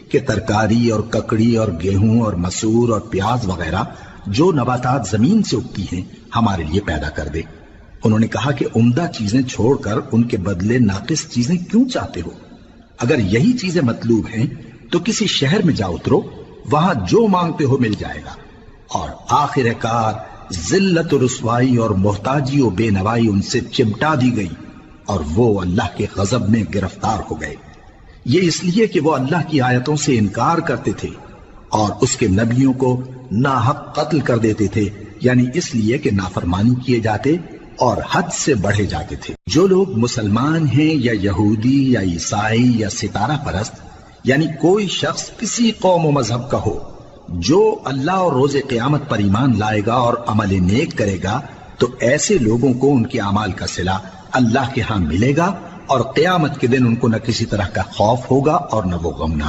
کہ ترکاری اور ککڑی اور گیہوں اور مسور اور پیاز وغیرہ جو نباتات زمین سے اگتی ہیں ہمارے لیے پیدا کر دے۔ انہوں نے کہا کہ عمدہ چیزیں چھوڑ کر ان کے بدلے ناقص چیزیں کیوں چاہتے ہو؟ اگر یہی چیزیں مطلوب ہیں تو کسی شہر میں جا اترو، وہاں جو مانگتے ہو مل جائے گا۔ اور آخر کار ذلت و رسوائی اور محتاجی و بے نوائی ان سے چمٹا دی گئی اور وہ اللہ کے غضب میں گرفتار ہو گئے۔ یہ اس لیے کہ وہ اللہ کی آیتوں سے انکار کرتے تھے اور اس کے نبیوں کو ناحق قتل کر دیتے تھے، یعنی اس لیے کہ نافرمانی کیے جاتے اور حد سے بڑھے جاتے تھے۔ جو لوگ مسلمان ہیں یا یہودی یا عیسائی یا ستارہ پرست، یعنی کوئی شخص کسی قوم و مذہب کا ہو، جو اللہ اور روز قیامت پر ایمان لائے گا اور عمل نیک کرے گا تو ایسے لوگوں کو ان کے اعمال کا صلہ اللہ کے ہاں ملے گا، اور قیامت کے دن ان کو نہ کسی طرح کا خوف ہوگا اور نہ وہ غمناک۔